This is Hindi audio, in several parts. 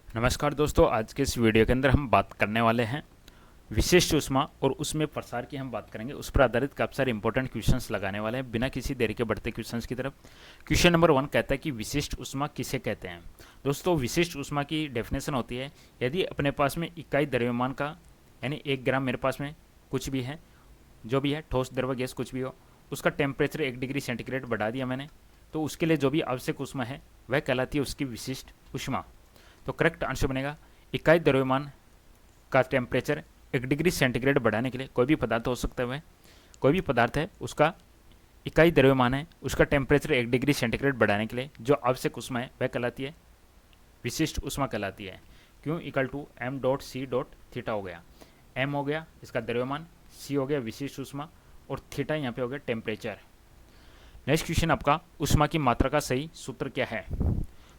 नमस्कार दोस्तों, आज के इस वीडियो के अंदर हम बात करने वाले हैं विशिष्ट ऊष्मा और उसमें प्रसार की हम बात करेंगे। उस पर आधारित काफ़ी सारे इंपॉर्टेंट क्वेश्चंस लगाने वाले हैं। बिना किसी देरी के बढ़ते क्वेश्चंस की तरफ। क्वेश्चन नंबर 1 कहता है कि विशिष्ट ऊष्मा किसे कहते हैं। दोस्तों, विशिष्ट ऊष्मा की डेफिनेशन होती है यदि अपने पास में इकाई द्रव्यमान का यानी 1 ग्राम मेरे पास में कुछ भी है, जो भी है ठोस द्रव गैस कुछ भी हो, उसका टेम्परेचर 1 डिग्री सेंटीग्रेड बढ़ा दिया मैंने, तो उसके लिए जो भी आवश्यक ऊष्मा है वह कहलाती है उसकी विशिष्ट ऊष्मा। तो करेक्ट आंसर बनेगा इकाई द्रव्यमान का टेम्परेचर 1 डिग्री सेंटीग्रेड बढ़ाने के लिए, कोई भी पदार्थ हो सकता है, वह कोई भी पदार्थ है उसका इकाई द्रव्यमान है, उसका टेम्परेचर 1 डिग्री सेंटीग्रेड बढ़ाने के लिए जो आवश्यक ऊष्मा है वह कहलाती है विशिष्ट ऊष्मा कहलाती है। Q equal to M dot C dot theta हो गया। एम हो गया इसका द्रव्यमान, सी हो गया विशिष्ट ऊष्मा और थीटा यहाँ पे हो गया टेम्परेचर। नेक्स्ट क्वेश्चन आपका, ऊष्मा की मात्रा का सही सूत्र क्या है।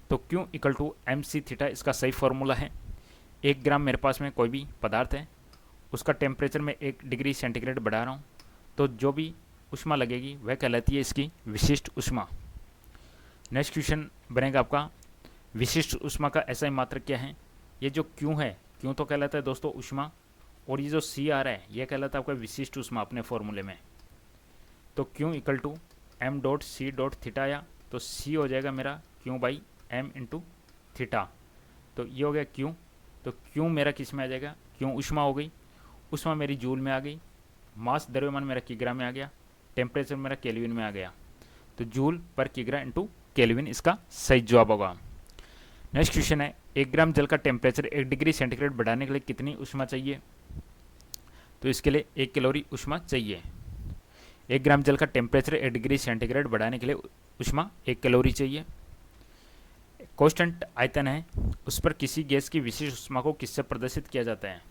तो Q equal to M C theta इसका सही फॉर्मूला है। 1 ग्राम मेरे पास में कोई भी पदार्थ है, उसका टेम्परेचर मैं 1 डिग्री सेंटीग्रेड बढ़ा रहा हूँ, तो जो भी ऊष्मा लगेगी वह कहलाती है इसकी विशिष्ट ऊष्मा। नेक्स्ट क्वेश्चन बनेगा आपका, विशिष्ट ऊष्मा का एसआई मात्रक क्या है। ये जो क्यों है, क्यों तो कहलाता है दोस्तों ऊष्मा, और ये जो सी आ रहा है यह कहलाता है आपका विशिष्ट ऊष्मा अपने फॉर्मूले में। तो Q equal to M dot C dot theta आया, तो सी हो जाएगा मेरा क्यों बाई एम इंटू थीटा। तो ये हो गया क्यों, तो क्यों मेरा किस में आ जाएगा, क्यों ऊष्मा हो गई, ऊष्मा मेरी जूल में आ गई, मास द्रव्यमान मेरा किग्रा में आ गया, टेम्परेचर मेरा केल्विन में आ गया। तो जूल पर किग्रा इंटू केल्विन इसका सही जवाब होगा। नेक्स्ट क्वेश्चन है, 1 ग्राम जल का टेम्परेचर 1 डिग्री सेंटीग्रेड बढ़ाने के लिए कितनी ऊष्मा चाहिए। तो इसके लिए 1 कैलोरी ऊष्मा चाहिए। 1 ग्राम जल का टेम्परेचर 1 डिग्री सेंटीग्रेड बढ़ाने के लिए ऊष्मा 1 कैलोरी चाहिए। कांस्टेंट आयतन है, उस पर किसी गैस की विशिष्ट ऊष्मा को किससे प्रदर्शित किया जाता है।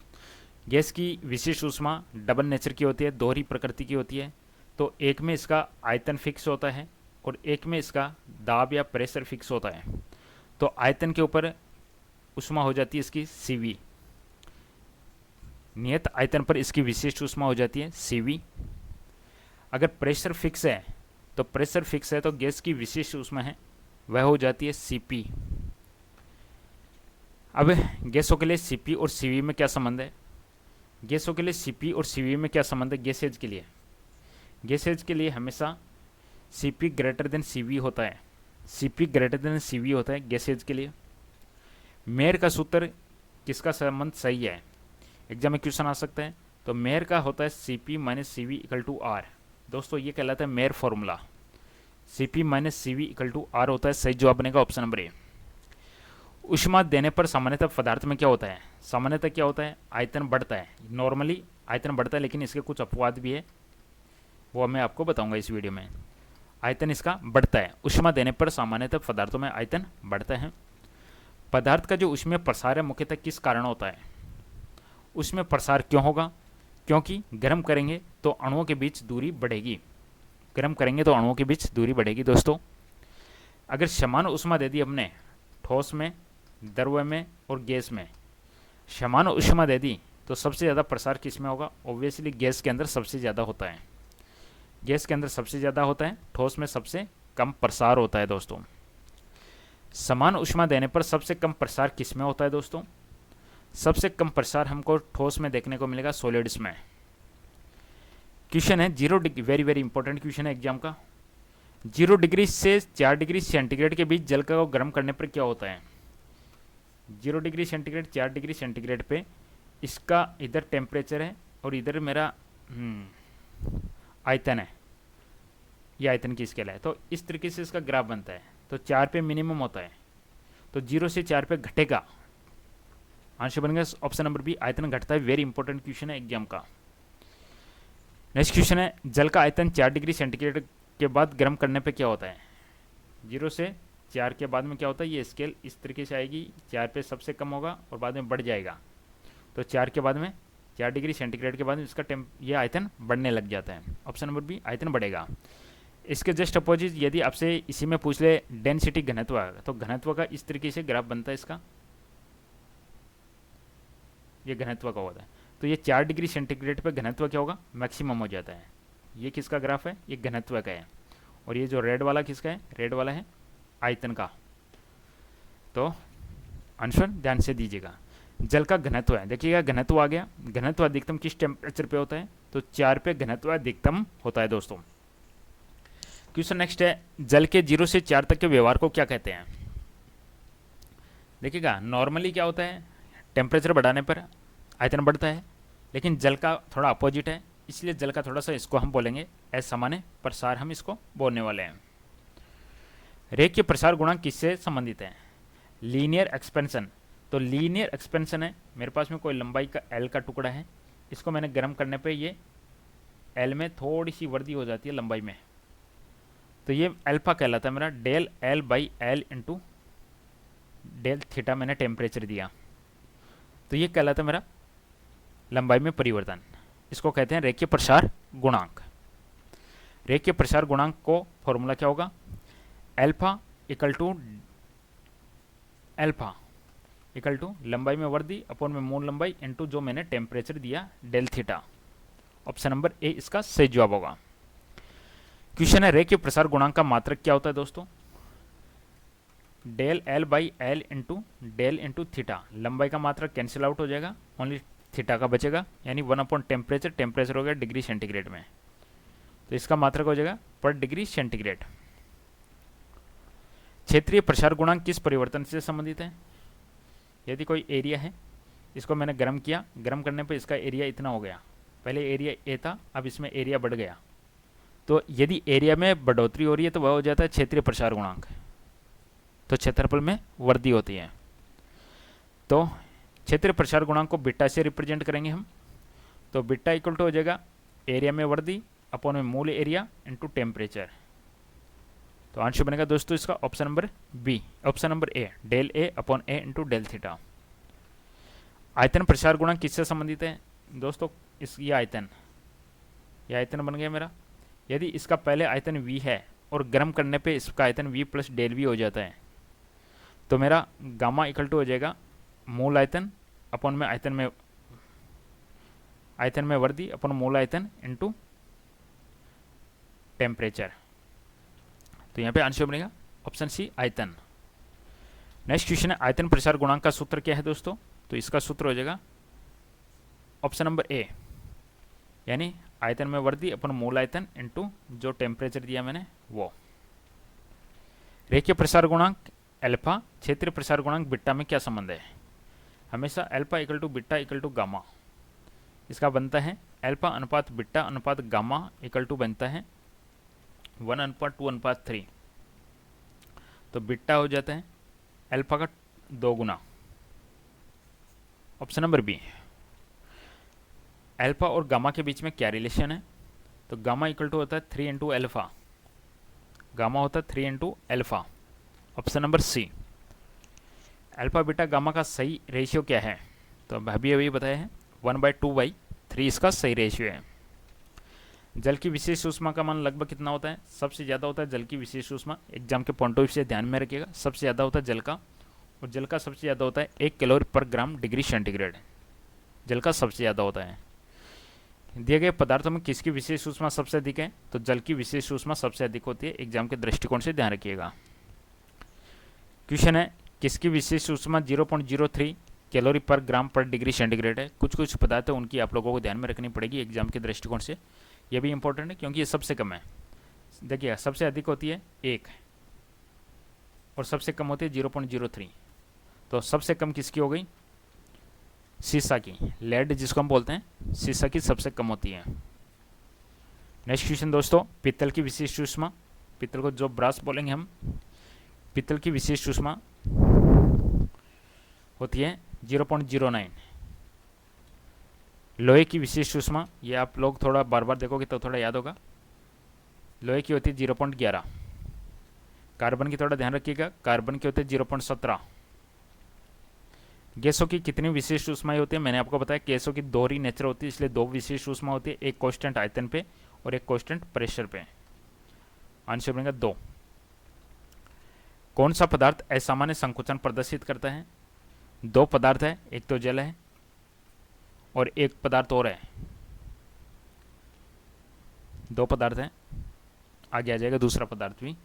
गैस की विशिष्ट ऊष्मा डबल नेचर की होती है, दोहरी प्रकृति की होती है। तो एक में इसका आयतन फिक्स होता है और एक में इसका दाब या प्रेशर फिक्स होता है। तो आयतन के ऊपर ऊष्मा हो जाती है इसकी सीवी, नियत आयतन पर इसकी विशिष्ट ऊष्मा हो जाती है सीवी। अगर प्रेशर फिक्स है, तो प्रेशर फिक्स है तो गैस की विशिष्ट ऊष्मा है वह हो जाती है सीपी। अब गैसों के लिए सीपी और सीवी में क्या संबंध है। गैसों के लिए सीपी और सीवी में क्या संबंध है। गैसेज के लिए, गैसेज के लिए हमेशा सीपी ग्रेटर देन सीवी होता है, सीपी ग्रेटर देन सीवी होता है गैसेज के लिए। मेयर का सूत्र किसका संबंध सही है, एग्जाम में क्वेश्चन आ सकता है। तो मेयर का होता है CP minus CV equal to R. दोस्तों ये कहलाता है Mayer formula, CP minus CV equal to R होता है। सही जवाब बनेगा ऑप्शन नंबर ए। ऊष्मा देने पर सामान्यतः पदार्थ में क्या होता है, सामान्यतः क्या होता है, आयतन बढ़ता है। नॉर्मली आयतन बढ़ता है, लेकिन इसके कुछ अपवाद भी है, वो मैं आपको बताऊंगा इस वीडियो में। आयतन इसका बढ़ता है, ऊष्मा देने पर सामान्यतः पदार्थों में आयतन बढ़ता है। पदार्थ का जो ऊष्मीय प्रसार है मुख्यतः किस कारण होता है। ऊष्मीय प्रसार क्यों होगा, क्योंकि गर्म करेंगे तो अणुओं के बीच दूरी बढ़ेगी, गर्म करेंगे तो अणुओं के बीच दूरी बढ़ेगी। दोस्तों अगर समान ऊष्मा दे दी हमने, ठोस में, द्रव में और गैस में समान ऊष्मा दे दी, तो सबसे ज़्यादा प्रसार किस में होगा। ऑब्वियसली गैस के अंदर सबसे ज़्यादा होता है, गैस के अंदर सबसे ज़्यादा होता है, ठोस में सबसे कम प्रसार होता है। दोस्तों समान ऊष्मा देने पर सबसे कम प्रसार किस में होता है। दोस्तों सबसे कम प्रसार हमको ठोस में देखने को मिलेगा, सॉलिड्स में। क्वेश्चन है 0 degree, very very important question है एग्जाम का। 0 डिग्री से 4 डिग्री सेंटीग्रेड के बीच जल को गर्म करने पर क्या होता है। 0 डिग्री सेंटीग्रेड 4 डिग्री सेंटीग्रेड पे इसका इधर टेम्परेचर है और इधर मेरा आयतन है, ये आयतन की स्केल है। तो इस तरीके से इसका ग्राफ बनता है। तो 4 पे मिनिमम होता है, तो 0 से 4 पे घटेगा। आंसर बनेगा ऑप्शन नंबर बी, आयतन घटता है। वेरी इंपॉर्टेंट क्वेश्चन है एग्जाम का। नेक्स्ट क्वेश्चन है, जल का आयतन 4 डिग्री सेंटीग्रेड के बाद गर्म करने पे क्या होता है। 0 से 4 के बाद में क्या होता है, ये स्केल इस तरीके से आएगी, 4 पे सबसे कम होगा और बाद में बढ़ जाएगा। तो 4 के बाद में 4 डिग्री सेंटीग्रेड के बाद में इसका ये आयतन बढ़ने लग जाता है। ऑप्शन नंबर बी, आयतन बढ़ेगा। इसके जस्ट अपोजिट यदि आपसे इसी में पूछ ले डेंसिटी घनत्व, तो घनत्व का इस तरीके से ग्राफ बनता है इसका, ये घनत्व का होता है। तो ये 4 डिग्री सेंटीग्रेड पे घनत्व क्या होगा, मैक्सिमम हो जाता है। ये किसका ग्राफ है, ये घनत्व का है। और ये जो रेड वाला किसका है, रेड वाला है आयतन का। तो आंसर ध्यान से दीजिएगा। जल का घनत्व है, देखिएगा घनत्व आ गया। घनत्व अधिकतम किस टेम्परेचर पे होता है? तो 4 पे घनत्व अधिकतम होता है दोस्तों। क्वेश्चन नेक्स्ट है, जल के 0 से 4 तक के व्यवहार को क्या कहते हैं? देखिएगा नॉर्मली क्या होता है, टेम्परेचर बढ़ाने पर आयतन बढ़ता है, लेकिन जल का थोड़ा अपोजिट है, इसलिए जल का थोड़ा सा इसको हम बोलेंगे असामान्य प्रसार, हम इसको बोलने वाले हैं। रेखीय प्रसार गुणांक किससे संबंधित है? Linear expansion. तो लीनियर एक्सपेंशन है, मेरे पास में कोई लंबाई का एल का टुकड़ा है, इसको मैंने गर्म करने पे ये एल में थोड़ी सी वृद्धि हो जाती है लंबाई में, तो ये अल्फा कहलाता है मेरा। Del L by L into del theta मैंने टेम्परेचर दिया, तो ये कहलाता है मेरा लंबाई में परिवर्तन। इसको कहते हैं रेखीय प्रसार गुणांक। रेखीय प्रसार गुणांक को फॉर्मूला क्या होगा? अल्फा इक्वल टू लंबाई में वृद्धि अपॉन में मूल लंबाई इंटू जो मैंने टेम्परेचर दिया del theta. Option number A इसका सही जवाब होगा। क्वेश्चन है, रेखीय प्रसार गुणांक का मात्रक क्या होता है दोस्तों? Del L by L into del into theta. लंबाई का मात्रक कैंसिल आउट हो जाएगा, ओनली थीटा का बचेगा, यानी 1 अपॉन टेम्परेचर। टेम्परेचर हो गया डिग्री सेंटीग्रेड में, तो इसका मात्रक हो जाएगा पर डिग्री सेंटीग्रेड। क्षेत्रीय प्रसार गुणांक किस परिवर्तन से संबंधित है? यदि कोई एरिया है, इसको मैंने गर्म किया, गर्म करने पर इसका एरिया इतना हो गया, पहले एरिया ए था, अब इसमें एरिया बढ़ गया, तो यदि एरिया में बढ़ोतरी हो रही है तो वह हो जाता है क्षेत्रीय प्रसार गुणांक। तो क्षेत्रफल में वृद्धि होती है, तो क्षेत्रीय प्रसार गुणांक को बीटा से रिप्रेजेंट करेंगे हम। तो बीटा इक्वल टू हो जाएगा एरिया में वृद्धि अपॉन में मूल एरिया इंटू टेम्परेचर। तो आंसर बनेगा दोस्तों इसका option number B, option number A, del A upon A into del theta. आयतन प्रसार गुणांक किससे संबंधित है दोस्तों? ये आयतन बन गया मेरा। यदि इसका पहले आयतन v है और गर्म करने पे इसका आयतन v प्लस डेल वी हो जाता है, तो मेरा गामा इक्वल टू हो जाएगा मूल आयतन अपॉन में आयतन में वृद्धि अपॉन मूल आयतन इंटू टेम्परेचर। तो यहाँ पे आंसर बनेगा ऑप्शन सी, आयतन। नेक्स्ट क्वेश्चन है, आयतन प्रसार गुणांक का सूत्र क्या है दोस्तों? तो इसका सूत्र हो जाएगा ऑप्शन नंबर ए, यानी आयतन में वृद्धि अपन मूल आयतन इंटू जो टेम्परेचर दिया मैंने वो। रेखीय प्रसार गुणांक अल्फा, क्षेत्रीय प्रसार गुणांक बीटा में क्या संबंध है? हमेशा alpha equal to beta equal to gamma, इसका बनता है अल्फा अनुपात बीटा अनुपात गामा इक्वल टू बनता है 1:2:3। तो बीटा हो जाता है अल्फा का 2 गुना। Option number B. अल्फा और गामा के बीच में क्या रिलेशन है? तो गामा इक्वल टू होता है 3 इंटू एल्फा, गामा होता है 3 into alpha. Option number C. Alpha beta gamma का सही रेशियो क्या है? तो अभी बताया है 1/2/3 इसका सही रेशियो है। जल की विशेष ऊष्मा का मान लगभग कितना होता है? सबसे ज़्यादा होता है जल की विशेष ऊष्मा, एग्जाम के पॉइंट ऑफ व्यू से ध्यान में रखिएगा, सबसे ज़्यादा होता है जल का, और जल का सबसे ज़्यादा होता है 1 कैलोरी पर ग्राम डिग्री सेंटीग्रेड, जल का सबसे ज़्यादा होता है। दिए गए पदार्थों में किसकी विशेष ऊष्मा सबसे अधिक है? तो जल की विशेष ऊष्मा सबसे अधिक होती है, एग्जाम के दृष्टिकोण से ध्यान रखिएगा। क्वेश्चन है, किसकी विशेष ऊष्मा 0.03 कैलोरी पर ग्राम पर डिग्री सेंटीग्रेड है? कुछ पदार्थ है उनकी आप लोगों को ध्यान में रखनी पड़ेगी एग्जाम के दृष्टिकोण से, ये भी इंपॉर्टेंट है क्योंकि ये सबसे कम है। देखिए सबसे अधिक होती है 1 और सबसे कम होती है 0.03, तो सबसे कम किसकी हो गई? सीसा की, लेड जिसको हम बोलते हैं, सीसा की सबसे कम होती है। नेक्स्ट क्वेश्चन दोस्तों, पीतल की विशेष ऊष्मा, पीतल को जो ब्रास बोलेंगे हम, पीतल की विशेष ऊष्मा होती है 0.09। लोहे की विशेष ऊष्मा, ये आप लोग थोड़ा बार बार देखोगे तो थोड़ा याद होगा, लोहे की होती है 0.11। कार्बन की थोड़ा ध्यान रखिएगा, कार्बन की होती है 0.17। गैसों की कितनी विशेष ऊष्माएं होती है? मैंने आपको बताया गैसों की दोहरी नेचर होती है, इसलिए 2 विशेष ऊष्मा होती है, एक कांस्टेंट आयतन पे और एक कांस्टेंट प्रेशर पे। आंसर बनेगा 2। कौन सा पदार्थ असामान्य संकुचन प्रदर्शित करता है? 2 पदार्थ है, एक तो जल है और एक पदार्थ और है, 2 पदार्थ हैं, आगे आ जाएगा दूसरा पदार्थ भी।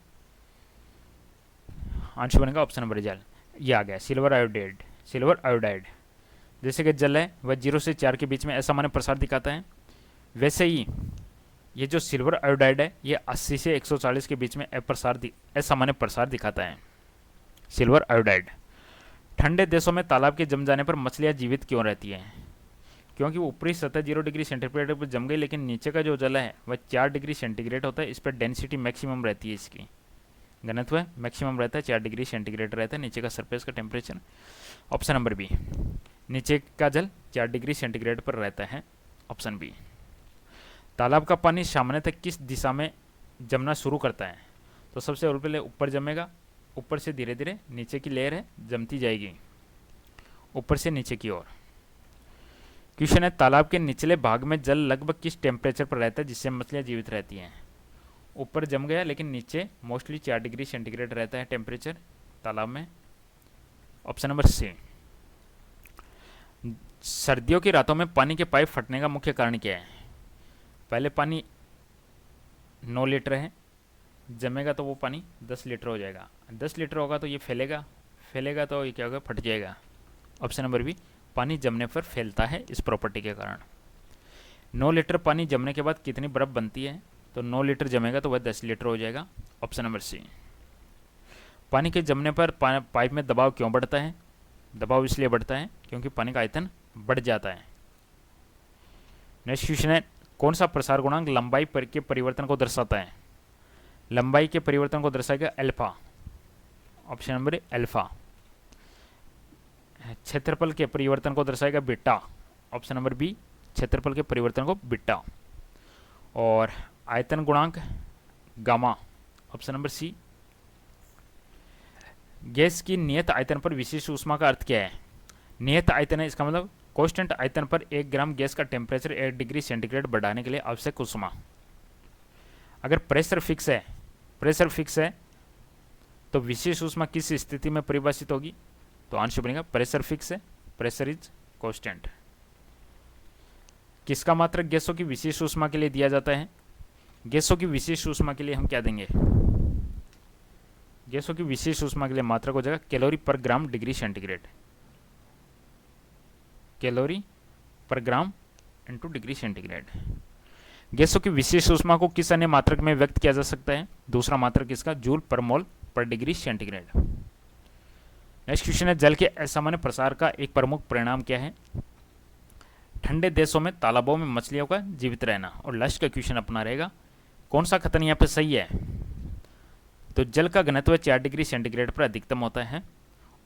आंसर बनेगा ऑप्शन नंबर जल। ये आ गया सिल्वर आयोडाइड। सिल्वर आयोडाइड जैसे कि जल है वह 0 से 4 के बीच में असामान्य प्रसार दिखाता है, वैसे ही ये जो सिल्वर आयोडाइड है ये 80 से 140 के बीच में असामान्य प्रसार दिखाता है। Silver iodide. ठंडे देशों में तालाब के जम जाने पर मछलियाँ जीवित क्यों रहती हैं? क्योंकि ऊपरी सतह 0 डिग्री सेंटीग्रेड पर जम गई, लेकिन नीचे का जो जल है वह 4 डिग्री सेंटीग्रेड होता है। इस पर डेंसिटी मैक्सिमम रहती है, इसकी घनत्व मैक्सिमम रहता है, 4 डिग्री सेंटीग्रेड रहता है नीचे का सरफेस का टेम्परेचर। ऑप्शन नंबर बी, नीचे का जल 4 डिग्री सेंटीग्रेड पर रहता है। Option B. तालाब का पानी सामान्यतः किस दिशा में जमना शुरू करता है? तो सबसे पहले ऊपर जमेगा, ऊपर से धीरे धीरे नीचे की लेयर है जमती जाएगी ऊपर से नीचे की ओर। क्वेश्चन है तालाब के निचले भाग में जल लगभग किस टेम्परेचर पर रहता है जिससे मछलियाँ जीवित रहती हैं? ऊपर जम गया लेकिन नीचे मोस्टली 4 डिग्री सेंटीग्रेड रहता है टेम्परेचर तालाब में। Option number C. सर्दियों की रातों में पानी के पाइप फटने का मुख्य कारण क्या है? पहले पानी 9 लीटर है, जमेगा तो वो पानी 10 लीटर हो जाएगा, 10 लीटर होगा तो ये फैलेगा तो ये क्या होगा, फट जाएगा। ऑप्शन नंबर बी, पानी जमने पर फैलता है इस प्रॉपर्टी के कारण। 9 लीटर पानी जमने के बाद कितनी बर्फ़ बनती है? तो 9 लीटर जमेगा तो वह 10 लीटर हो जाएगा। Option number C. पानी के जमने पर पाइप में दबाव क्यों बढ़ता है? दबाव इसलिए बढ़ता है क्योंकि पानी का आयतन बढ़ जाता है। नेक्स्ट क्वेश्चन है कौन सा प्रसार गुणांक लंबाई के परिवर्तन को दर्शाता है? लंबाई के परिवर्तन को दर्शाएगा अल्फा। Option number alpha. क्षेत्रफल के परिवर्तन को दर्शाएगा बीटा। ऑप्शन नंबर बी, क्षेत्रफल के परिवर्तन को बीटा। और आयतन गुणांक gamma. Option number C. Gas की नियत आयतन पर विशिष्ट ऊष्मा का अर्थ क्या है? नियत आयतन है, इसका मतलब कांस्टेंट आयतन पर 1 ग्राम गैस का टेम्परेचर 1 डिग्री सेंटीग्रेड बढ़ाने के लिए आवश्यक ऊष्मा। अगर प्रेशर फिक्स है तो विशेष ऊष्मा किस स्थिति में परिभाषित होगी? तो आंसर बनेगा प्रेशर फिक्स है, प्रेशर इज कांस्टेंट। किसका मात्रक गैसों की विशेष ऊष्मा के लिए दिया जाता है? गैसों की विशेष ऊष्मा के लिए हम क्या देंगे? गैसों की विशेष ऊष्मा के लिए मात्रक हो जाएगा कैलोरी पर ग्राम डिग्री सेंटीग्रेड। कैलोरी पर ग्राम इंटू डिग्री सेंटीग्रेड। गैसों की विशेष ऊष्मा को किस अन्य मात्रक में व्यक्त किया जा सकता है? दूसरा मात्रक इसका जूल पर मोल पर डिग्री सेंटीग्रेड। नेक्स्ट क्वेश्चन है जल के असामान्य प्रसार का एक प्रमुख परिणाम क्या है? ठंडे देशों में तालाबों में मछलियों का जीवित रहना। और लास्ट का क्वेश्चन अपना रहेगा कौन सा कथन यहाँ पे सही है? तो जल का घनत्व 4 डिग्री सेंटीग्रेड पर अधिकतम होता है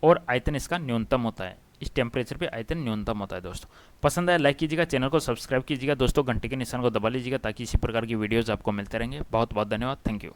और आयतन इसका न्यूनतम होता है। इस टेम्परेचर पे आयतन न्यूनतम होता है। दोस्तों पसंद आया लाइक कीजिएगा, चैनल को सब्सक्राइब कीजिएगा, दोस्तों घंटे के निशान को दबा लीजिएगा ताकि इसी प्रकार की वीडियोज़ आपको मिलते रहेंगे। बहुत बहुत धन्यवाद, थैंक यू।